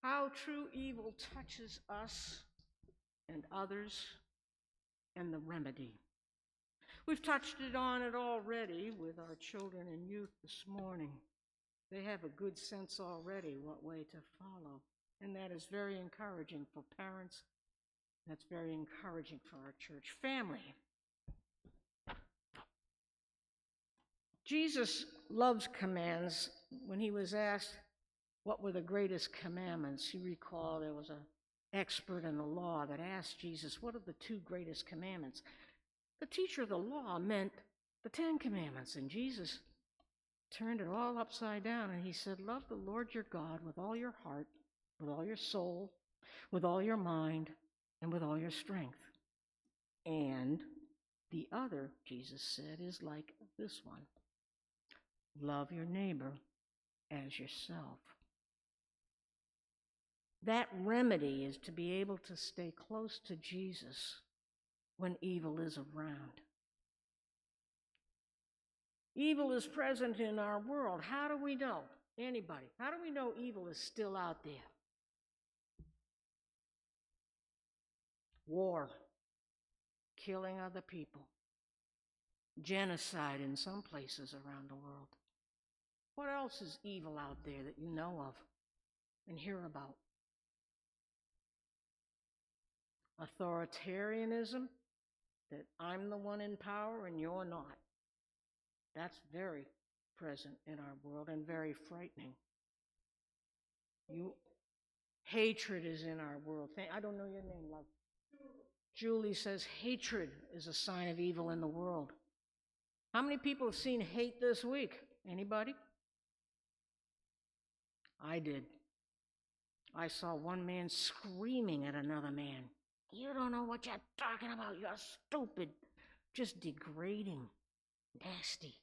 how true evil touches us and others, and the remedy. We've touched on it already with our children and youth this morning. They have a good sense already what way to follow, and that is very encouraging for parents. That's very encouraging for our church family. Jesus loves commands. When he was asked what were the greatest commandments, you recall there was an expert in the law that asked Jesus, what are the two greatest commandments? The teacher of the law meant the 10 Commandments, and Jesus turned it all upside down, and he said, love the Lord your God with all your heart, with all your soul, with all your mind, and with all your strength. And the other, Jesus said, is like this one. Love your neighbor as yourself. That remedy is to be able to stay close to Jesus when evil is around. Evil is present in our world. How do we know? Anybody? How do we know evil is still out there? War, killing other people, genocide in some places around the world. What else is evil out there that you know of and hear about? Authoritarianism, that I'm the one in power and you're not. That's very present in our world and very frightening. Hatred is in our world. I don't know your name, love. Julie says hatred is a sign of evil in the world. How many people have seen hate this week? Anybody? I did. I saw one man screaming at another man. You don't know what you're talking about. You're stupid. Just degrading. Nasty.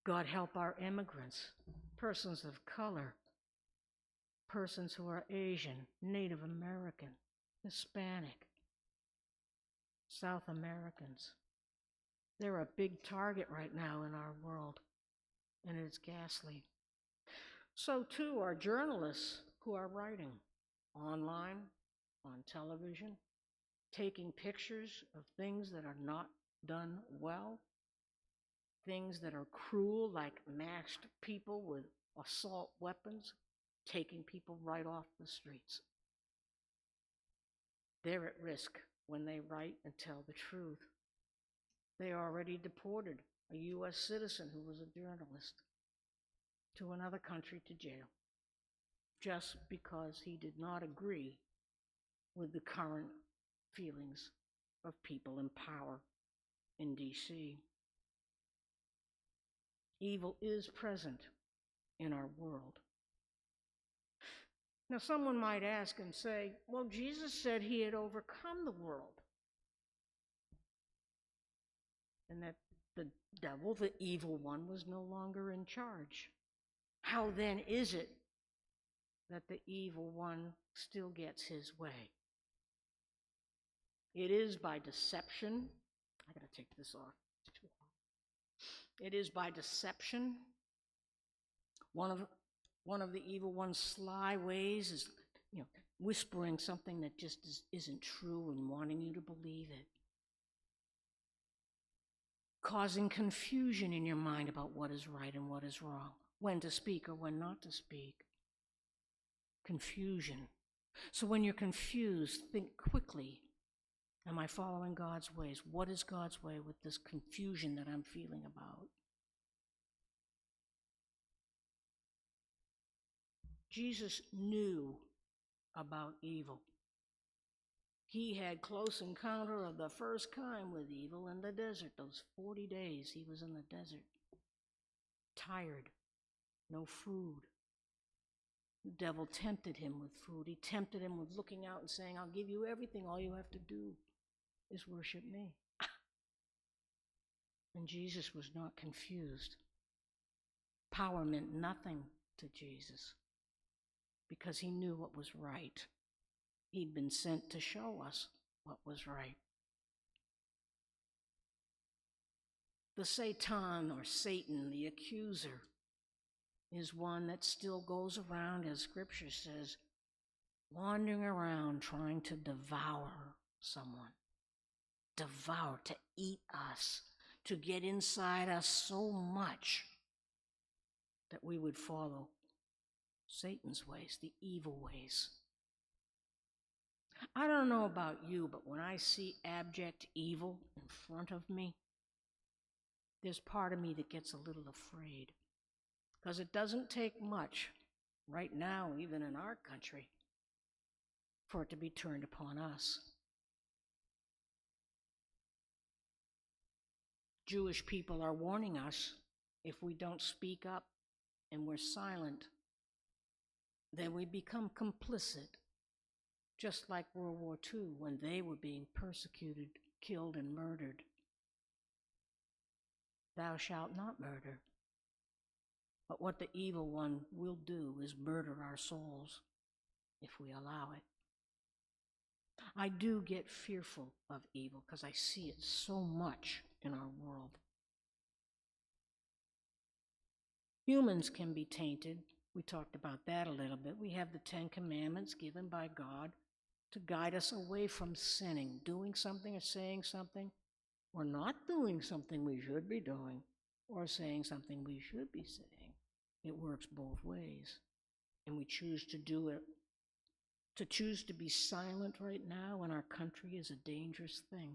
God help our immigrants, persons of color, persons who are Asian, Native American, Hispanic, South Americans. They're a big target right now in our world, and it's ghastly. So too are journalists who are writing online, on television, taking pictures of things that are not done well, things that are cruel, like masked people with assault weapons, taking people right off the streets. They're at risk when they write and tell the truth. They already deported a U.S. citizen who was a journalist to another country to jail, just because he did not agree with the current feelings of people in power in D.C. Evil is present in our world. Now, someone might ask and say, well, Jesus said he had overcome the world, and that the devil, the evil one, was no longer in charge. How then is it that the evil one still gets his way? It is by deception. I gotta take this off. It's too hot. It is by deception. One of the evil one's sly ways is, whispering something that just isn't true and wanting you to believe it. Causing confusion in your mind about what is right and what is wrong, when to speak or when not to speak. Confusion. So when you're confused, think quickly. Am I following God's ways? What is God's way with this confusion that I'm feeling about? Jesus knew about evil. He had close encounter of the first kind with evil in the desert. Those 40 days he was in the desert. Tired. No food. The devil tempted him with food. He tempted him with looking out and saying, I'll give you everything. All you have to do is worship me. And Jesus was not confused. Power meant nothing to Jesus because he knew what was right. He'd been sent to show us what was right. The Satan, or Satan, the accuser, is one that still goes around, as Scripture says, wandering around trying to devour someone. Devour, to eat us, to get inside us so much that we would follow Satan's ways, the evil ways. I don't know about you, but when I see abject evil in front of me, there's part of me that gets a little afraid. Because it doesn't take much, right now, even in our country, for it to be turned upon us. Jewish people are warning us, if we don't speak up and we're silent, then we become complicit, just like World War II when they were being persecuted, killed, and murdered. Thou shalt not murder. But what the evil one will do is murder our souls if we allow it. I do get fearful of evil because I see it so much in our world. Humans can be tainted. We talked about that a little bit. We have the 10 Commandments given by God to guide us away from sinning, doing something or saying something, or not doing something we should be doing, or saying something we should be saying. It works both ways. And we choose to do it. To choose to be silent right now in our country is a dangerous thing.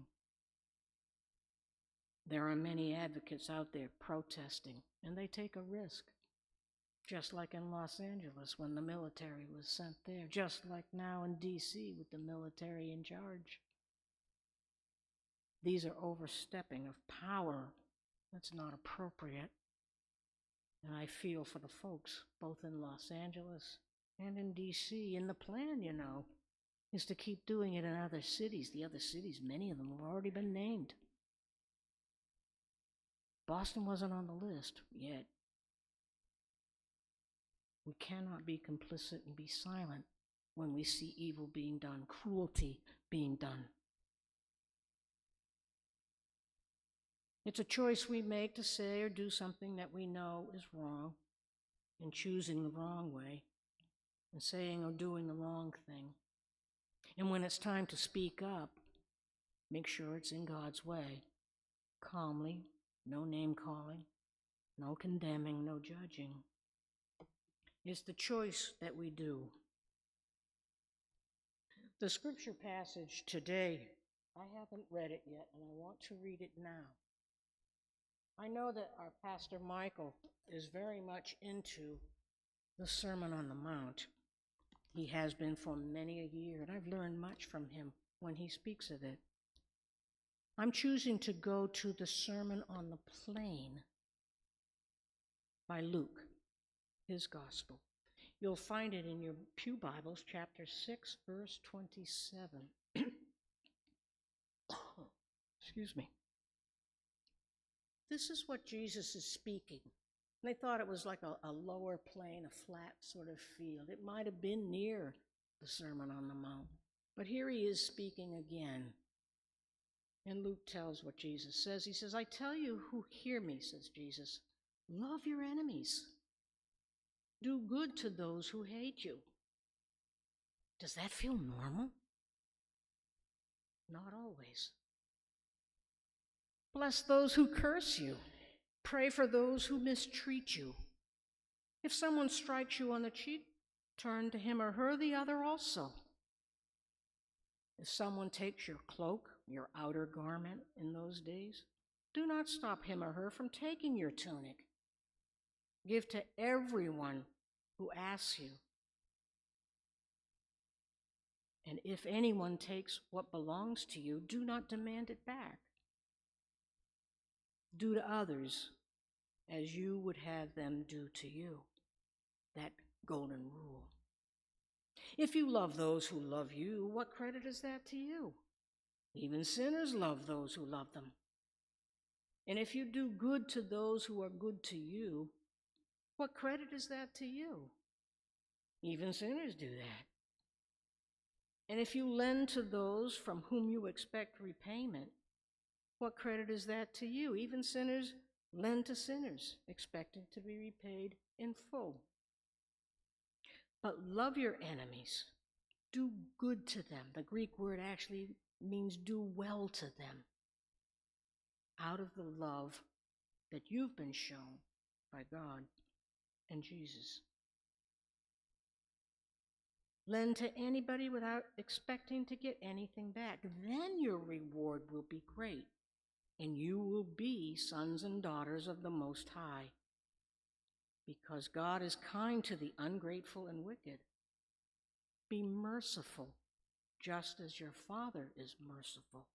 There are many advocates out there protesting, and they take a risk. Just like in Los Angeles when the military was sent there, just like now in D.C. with the military in charge. These are overstepping of power that's not appropriate. And I feel for the folks, both in Los Angeles and in D.C. And the plan, is to keep doing it in other cities. The other cities, many of them have already been named. Boston wasn't on the list yet. We cannot be complicit and be silent when we see evil being done, cruelty being done. It's a choice we make to say or do something that we know is wrong, and choosing the wrong way, and saying or doing the wrong thing. And when it's time to speak up, make sure it's in God's way, calmly, no name calling, no condemning, no judging. It's the choice that we do. The scripture passage today, I haven't read it yet, and I want to read it now. I know that our Pastor Michael is very much into the Sermon on the Mount. He has been for many a year, and I've learned much from him when he speaks of it. I'm choosing to go to the Sermon on the Plain by Luke, his gospel. You'll find it in your Pew Bibles, chapter 6, verse 27. Excuse me. This is what Jesus is speaking. They thought it was like a lower plane, a flat sort of field. It might have been near the Sermon on the Mount. But here he is speaking again. And Luke tells what Jesus says. He says, I tell you who hear me, says Jesus, love your enemies. Do good to those who hate you. Does that feel normal? Not always. Bless those who curse you. Pray for those who mistreat you. If someone strikes you on the cheek, turn to him or her the other also. If someone takes your cloak, your outer garment in those days, do not stop him or her from taking your tunic. Give to everyone who asks you. And if anyone takes what belongs to you, do not demand it back. Do to others as you would have them do to you. That golden rule. If you love those who love you, what credit is that to you? Even sinners love those who love them. And if you do good to those who are good to you, what credit is that to you? Even sinners do that. And if you lend to those from whom you expect repayment, what credit is that to you? Even sinners Lend to sinners, expecting to be repaid in full. But love your enemies. Do good to them. The Greek word actually means do well to them, out of the love that you've been shown by God and Jesus. Lend to anybody without expecting to get anything back. Then your reward will be great, and you will be sons and daughters of the Most High, because God is kind to the ungrateful and wicked. Be merciful, just as your Father is merciful.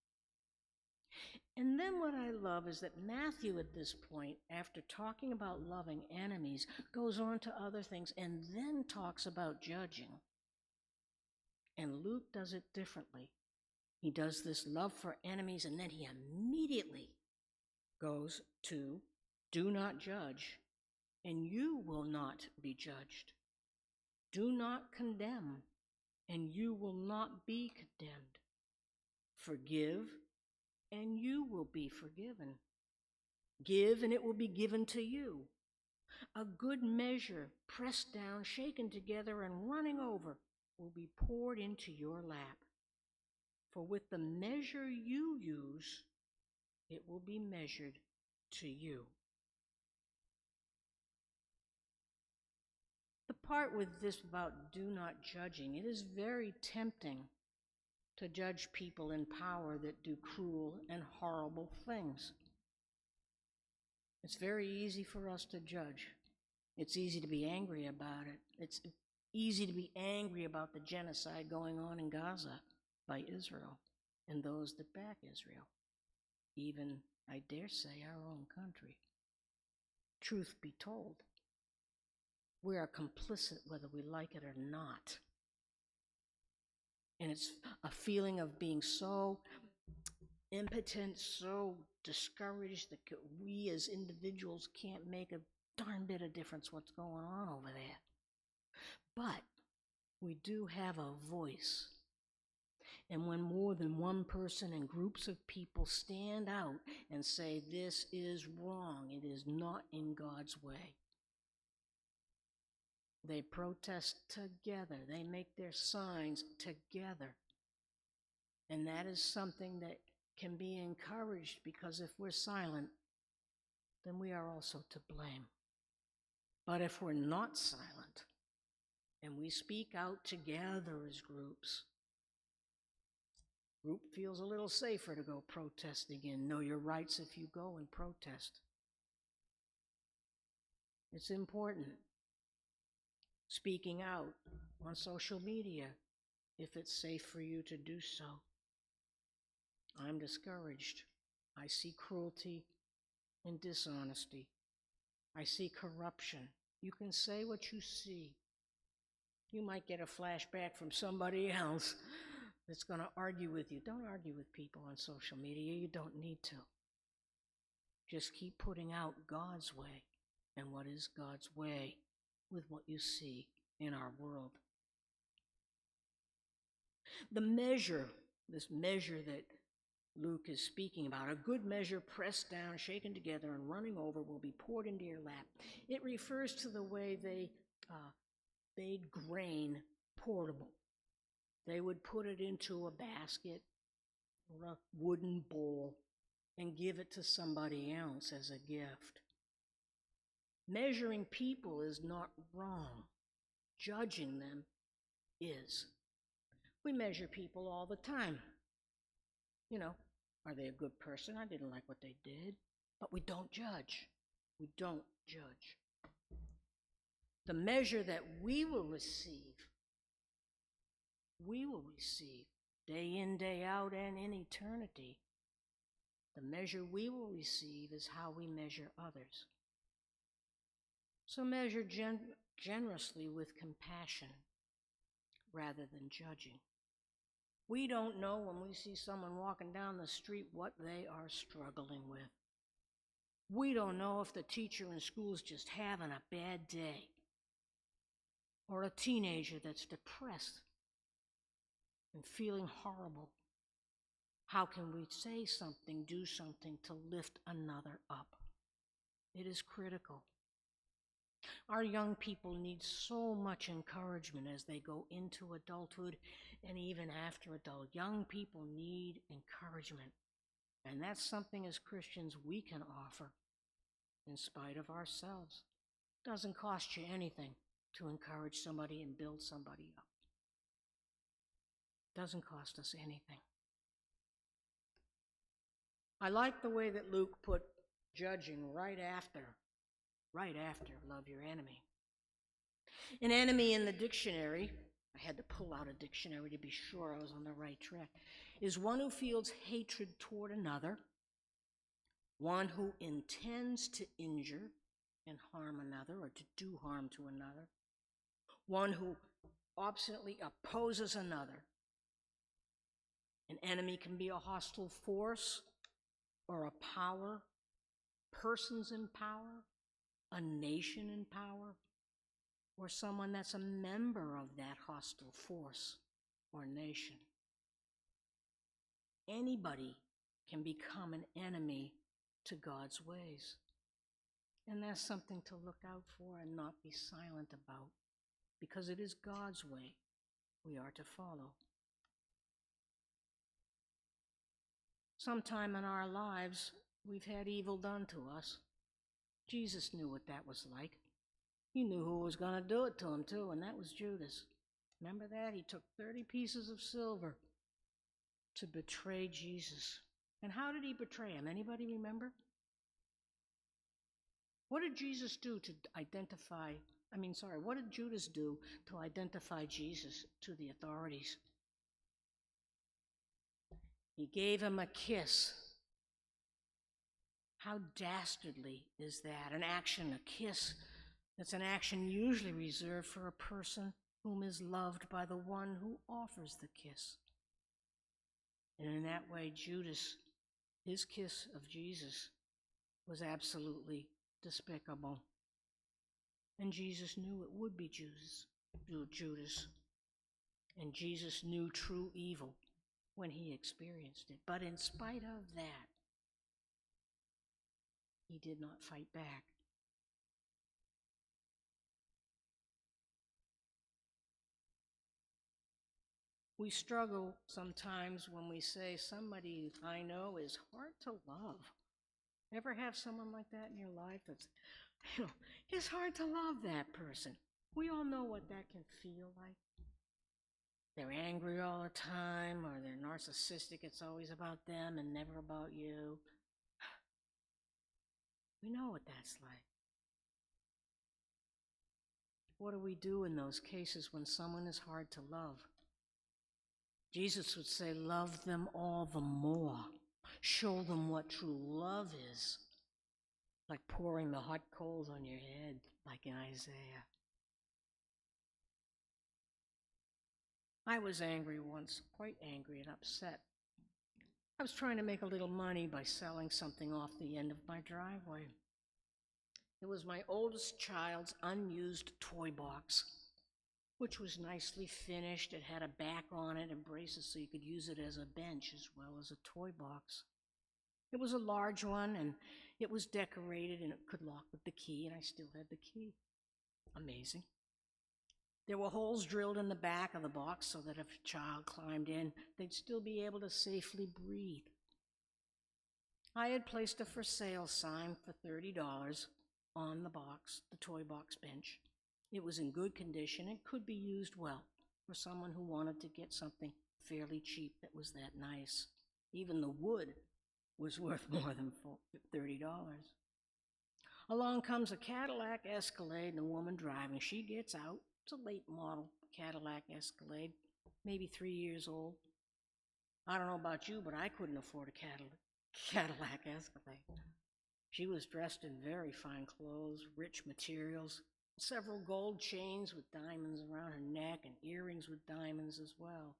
And then what I love is that Matthew at this point, after talking about loving enemies, goes on to other things and then talks about judging. And Luke does it differently. He does this love for enemies, and then he immediately goes to do not judge, and you will not be judged. Do not condemn, and you will not be condemned. Forgive, and you will be forgiven. Give, and it will be given to you. A good measure, pressed down, shaken together, and running over, will be poured into your lap. For with the measure you use, it will be measured to you. The part with this about do not judging, it is very tempting to judge people in power that do cruel and horrible things. It's very easy for us to judge. It's easy to be angry about it. It's easy to be angry about the genocide going on in Gaza by Israel and those that back Israel. Even, I dare say, our own country. Truth be told, we are complicit whether we like it or not. And it's a feeling of being so impotent, so discouraged that we as individuals can't make a darn bit of difference what's going on over there. But we do have a voice. And when more than one person and groups of people stand out and say, this is wrong, it is not in God's way, they protest together, they make their signs together. And that is something that can be encouraged, because if we're silent, then we are also to blame. But if we're not silent and we speak out together as groups, group feels a little safer to go protesting in. Know your rights if you go and protest. It's important. Speaking out on social media, if it's safe for you to do so. I'm discouraged. I see cruelty and dishonesty. I see corruption. You can say what you see. You might get a flashback from somebody else that's going to argue with you. Don't argue with people on social media. You don't need to. Just keep putting out God's way. And what is God's way with what you see in our world? The measure, this measure that Luke is speaking about, a good measure pressed down, shaken together, and running over will be poured into your lap. It refers to the way they made grain portable. They would put it into a basket or a wooden bowl and give it to somebody else as a gift. Measuring people is not wrong. Judging them is. We measure people all the time. You know, are they a good person? I didn't like what they did. But we don't judge. We don't judge. The measure that we will receive day in, day out, and in eternity. The measure we will receive is how we measure others. So measure generously with compassion rather than judging. We don't know when we see someone walking down the street what they are struggling with. We don't know if the teacher in school is just having a bad day, or a teenager that's depressed and feeling horrible. How can we say something, do something to lift another up? It is critical. Our young people need so much encouragement as they go into adulthood and even after adult. Young people need encouragement. And that's something as Christians we can offer in spite of ourselves. It doesn't cost you anything to encourage somebody and build somebody up. It doesn't cost us anything. I like the way that Luke put judging right after love your enemy. An enemy in the dictionary, I had to pull out a dictionary to be sure I was on the right track, is one who feels hatred toward another, one who intends to injure and harm another or to do harm to another, one who obstinately opposes another. An enemy can be a hostile force or a power, persons in power, a nation in power, or someone that's a member of that hostile force or nation. Anybody can become an enemy to God's ways. And that's something to look out for and not be silent about, because it is God's way we are to follow. Sometime in our lives, we've had evil done to us. Jesus knew what that was like. He knew who was going to do it to him, too, and that was Judas. Remember that? He took 30 pieces of silver to betray Jesus. And how did he betray him? Anybody remember? What did Jesus do to what did Judas do to identify Jesus to the authorities? He gave him a kiss. How dastardly is that? An action, a kiss, that's an action usually reserved for a person whom is loved by the one who offers the kiss. And in that way, Judas, his kiss of Jesus, was absolutely despicable. And Jesus knew it would be Judas. And Jesus knew true evil when he experienced it. But in spite of that, he did not fight back. We struggle sometimes when we say somebody I know is hard to love. Ever have someone like that in your life that's, it's hard to love that person? We all know what that can feel like. They're angry all the time, or they're narcissistic. It's always about them and never about you. We know what that's like. What do we do in those cases when someone is hard to love? Jesus would say, love them all the more. Show them what true love is. Like pouring the hot coals on your head, like in Isaiah. I was angry once, quite angry and upset. I was trying to make a little money by selling something off the end of my driveway. It was my oldest child's unused toy box, which was nicely finished. It had a back on it and braces so you could use it as a bench as well as a toy box. It was a large one, and it was decorated, and it could lock with the key, and I still had the key. Amazing. There were holes drilled in the back of the box so that if a child climbed in, they'd still be able to safely breathe. I had placed a for sale sign for $30 on the box, the toy box bench. It was in good condition and could be used well for someone who wanted to get something fairly cheap that was that nice. Even the wood was worth more than $30. Along comes a Cadillac Escalade and a woman driving. She gets out. It's a late model Cadillac Escalade, maybe 3 years old. I don't know about you, but I couldn't afford a Cadillac Escalade. She was dressed in very fine clothes, rich materials, several gold chains with diamonds around her neck and earrings with diamonds as well.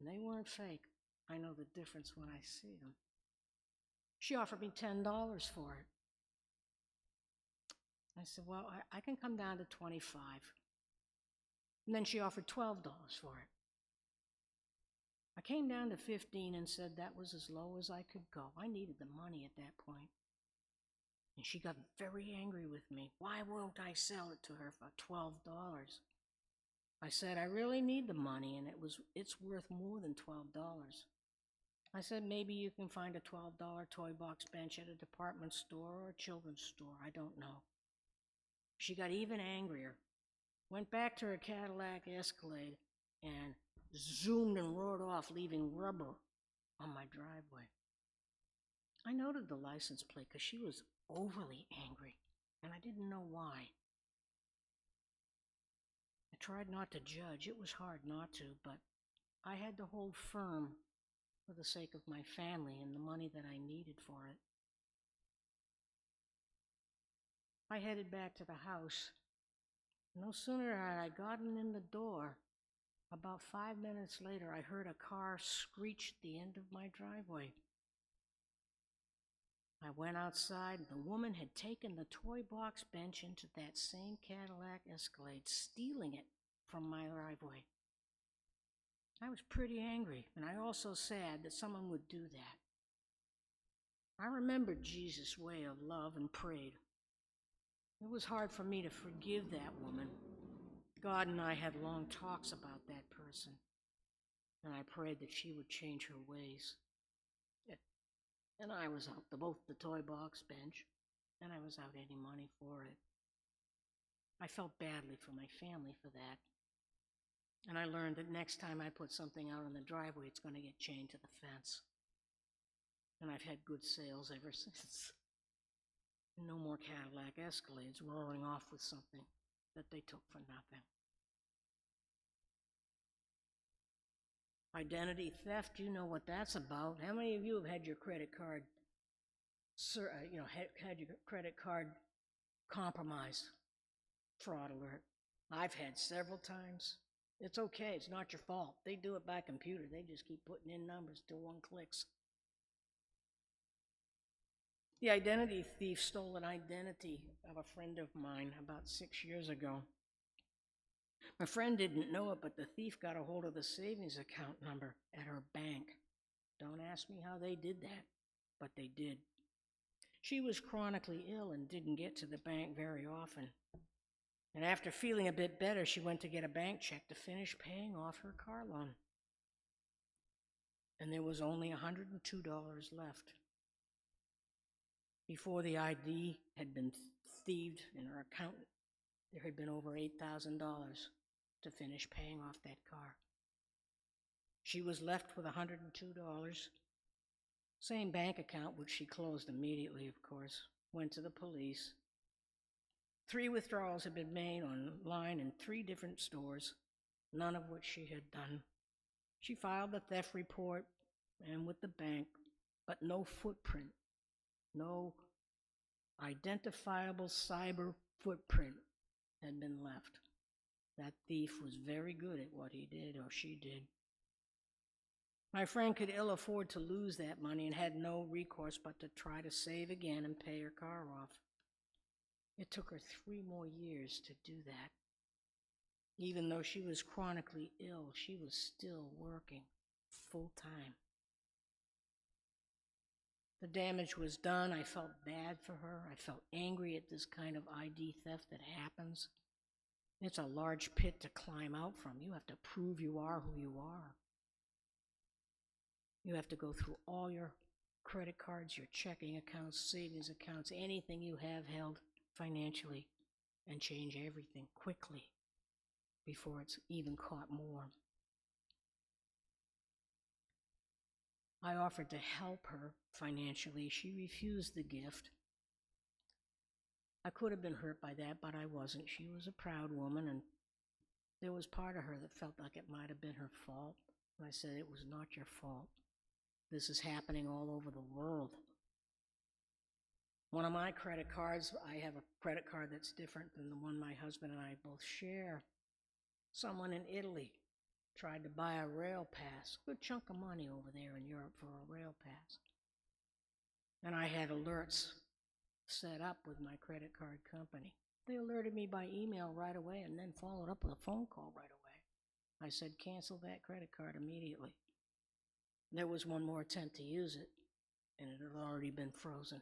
And they weren't fake. I know the difference when I see them. She offered me $10 for it. I said, well, I can come down to $25. And then she offered $12 for it. I came down to $15 and said that was as low as I could go. I needed the money at that point. And she got very angry with me. Why won't I sell it to her for $12? I said, I really need the money, and it's worth more than $12. I said, maybe you can find a $12 toy box bench at a department store or a children's store. I don't know. She got even angrier, went back to her Cadillac Escalade, and zoomed and roared off, leaving rubber on my driveway. I noted the license plate because she was overly angry, and I didn't know why. I tried not to judge. It was hard not to, but I had to hold firm for the sake of my family and the money that I needed for it. I headed back to the house. No sooner had I gotten in the door, about 5 minutes later, I heard a car screech at the end of my driveway. I went outside, and the woman had taken the toy box bench into that same Cadillac Escalade, stealing it from my driveway. I was pretty angry, and I also sad that someone would do that. I remembered Jesus' way of love and prayed. It was hard for me to forgive that woman. God and I had long talks about that person, and I prayed that she would change her ways. And I was out both the toy box bench, and I was out any money for it. I felt badly for my family for that. And I learned that next time I put something out on the driveway, it's going to get chained to the fence. And I've had good sales ever since. No more Cadillac Escalades roaring off with something that they took for nothing. Identity theft, you know what that's about. How many of you have had your credit card, had your credit card compromised? Fraud alert. I've had several times. It's okay, it's not your fault. They do it by computer. They just keep putting in numbers till one clicks. The identity thief stole an identity of a friend of mine about 6 years ago. My friend didn't know it, but the thief got a hold of the savings account number at her bank. Don't ask me how they did that, but they did. She was chronically ill and didn't get to the bank very often. And after feeling a bit better, she went to get a bank check to finish paying off her car loan. And there was only $102 left. Before the ID had been thieved in her account, there had been over $8,000 to finish paying off that car. She was left with $102. Same bank account, which she closed immediately, of course, went to the police. 3 withdrawals had been made online in 3 different stores, none of which she had done. She filed the theft report and with the bank, but no footprint, no identifiable cyber footprint had been left. That thief was very good at what he did, or she did. My friend could ill afford to lose that money and had no recourse but to try to save again and pay her car off. It took her 3 more years to do that. Even though she was chronically ill, she was still working full time. The damage was done. I felt bad for her. I felt angry at this kind of ID theft that happens. It's a large pit to climb out from. You have to prove you are who you are. You have to go through all your credit cards, your checking accounts, savings accounts, anything you have held financially, and change everything quickly before it's even caught more. I offered to help her financially. She refused the gift. I could have been hurt by that, but I wasn't. She was a proud woman, and there was part of her that felt like it might have been her fault. And I said, it was not your fault. This is happening all over the world. One of my credit cards, I have a credit card that's different than the one my husband and I both share. Someone in Italy tried to buy a rail pass, good chunk of money over there in Europe for a rail pass. And I had alerts set up with my credit card company. They alerted me by email right away and then followed up with a phone call right away. I said, cancel that credit card immediately. There was one more attempt to use it, and it had already been frozen.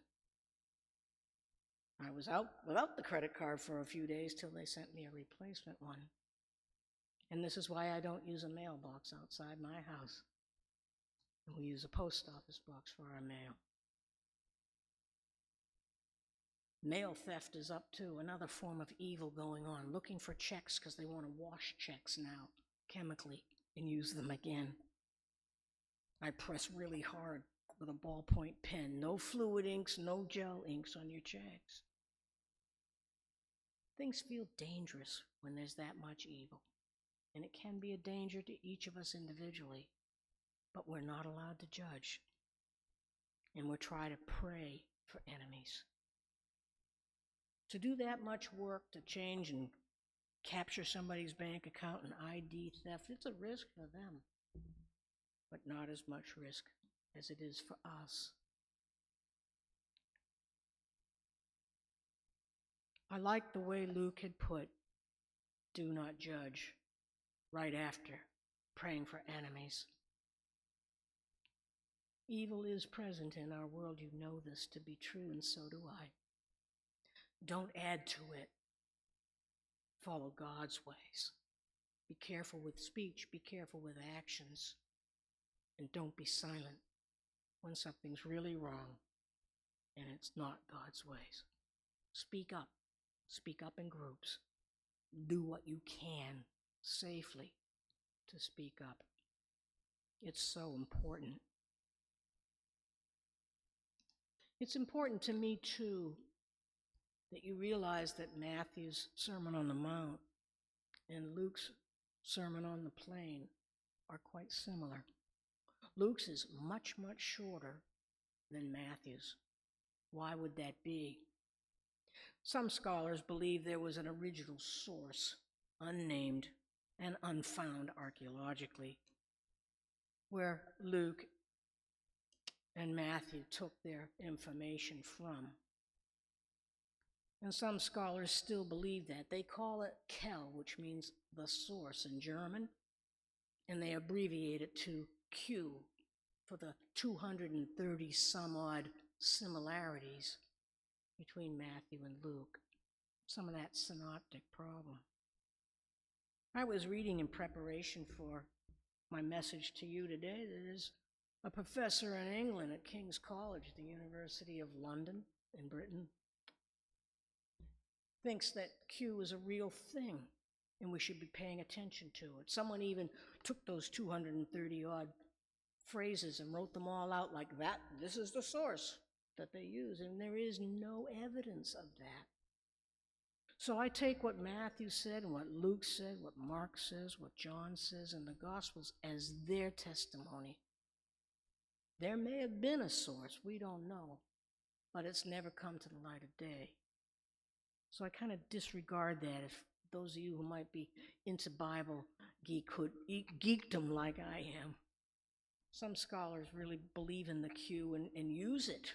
I was out without the credit card for a few days till they sent me a replacement one. And this is why I don't use a mailbox outside my house. And we use a post office box for our mail. Mail theft is up too, another form of evil going on, looking for checks because they want to wash checks now chemically and use them again. I press really hard with a ballpoint pen. No fluid inks, no gel inks on your checks. Things feel dangerous when there's that much evil, and it can be a danger to each of us individually, but we're not allowed to judge, and we're trying to pray for enemies. To do that much work to change and capture somebody's bank account and ID theft, it's a risk for them, but not as much risk as it is for us. I like the way Luke had put, "Do not judge," right after praying for enemies. Evil is present in our world. You know this to be true, and so do I. Don't add to it. Follow God's ways. Be careful with speech. Be careful with actions. And don't be silent when something's really wrong and it's not God's ways. Speak up. Speak up in groups. Do what you can safely to speak up. It's so important. It's important to me, too, that you realize that Matthew's Sermon on the Mount and Luke's Sermon on the Plain are quite similar. Luke's is much, much shorter than Matthew's. Why would that be? Some scholars believe there was an original source, unnamed and unfound archaeologically, where Luke and Matthew took their information from. And some scholars still believe that. They call it Quelle, which means the source in German, and they abbreviate it to Q for the 230 some odd similarities between Matthew and Luke. Some of that synoptic problem. I was reading in preparation for my message to you today. There's a professor in England at King's College, the University of London in Britain, thinks that Q is a real thing and we should be paying attention to it. Someone even took those 230 odd phrases and wrote them all out like that. This is the source that they use, and there is no evidence of that. So I take what Matthew said and what Luke said, what Mark says, what John says in the Gospels as their testimony. There may have been a source, we don't know, but it's never come to the light of day. So I kind of disregard that if those of you who might be into Bible geekdom like I am. Some scholars really believe in the Q and use it,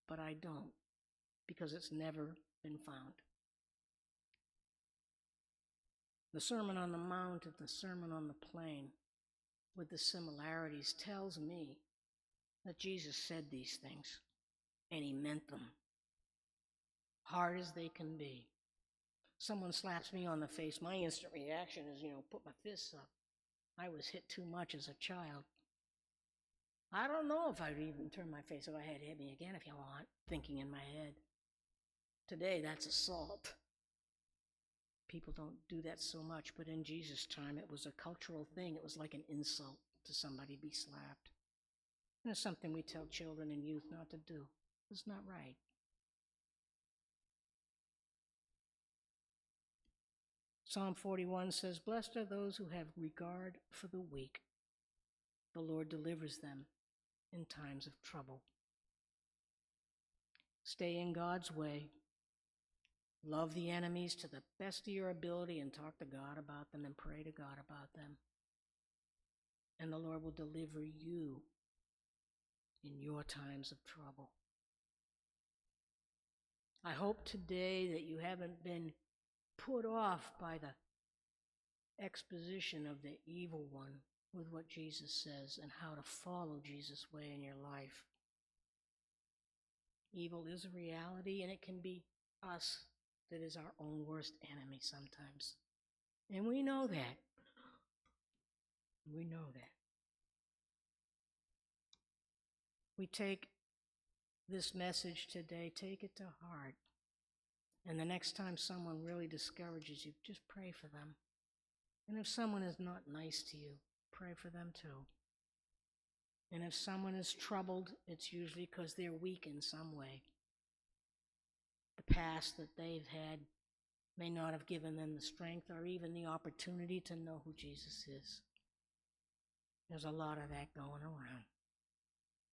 but I don't, because it's never been found. The Sermon on the Mount and the Sermon on the Plain, with the similarities, tells me that Jesus said these things, and he meant them. Hard as they can be. Someone slaps me on the face, my instant reaction is, put my fists up. I was hit too much as a child. I don't know if I'd even turn my face. Go ahead, hit me again if you want, thinking in my head. Today, that's assault. People don't do that so much, but in Jesus' time, it was a cultural thing. It was like an insult to somebody be slapped. And it's something we tell children and youth not to do. It's not right. Psalm 41 says, "Blessed are those who have regard for the weak. The Lord delivers them in times of trouble." Stay in God's way. Love the enemies to the best of your ability and talk to God about them and pray to God about them. And the Lord will deliver you in your times of trouble. I hope today that you haven't been put off by the exposition of the evil one with what Jesus says and how to follow Jesus' way in your life. Evil is a reality, and it can be us that is our own worst enemy sometimes. And we know that. We know that. We take this message today, take it to heart. And the next time someone really discourages you, just pray for them. And if someone is not nice to you, pray for them too. And if someone is troubled, it's usually because they're weak in some way. The past that they've had may not have given them the strength or even the opportunity to know who Jesus is. There's a lot of that going around.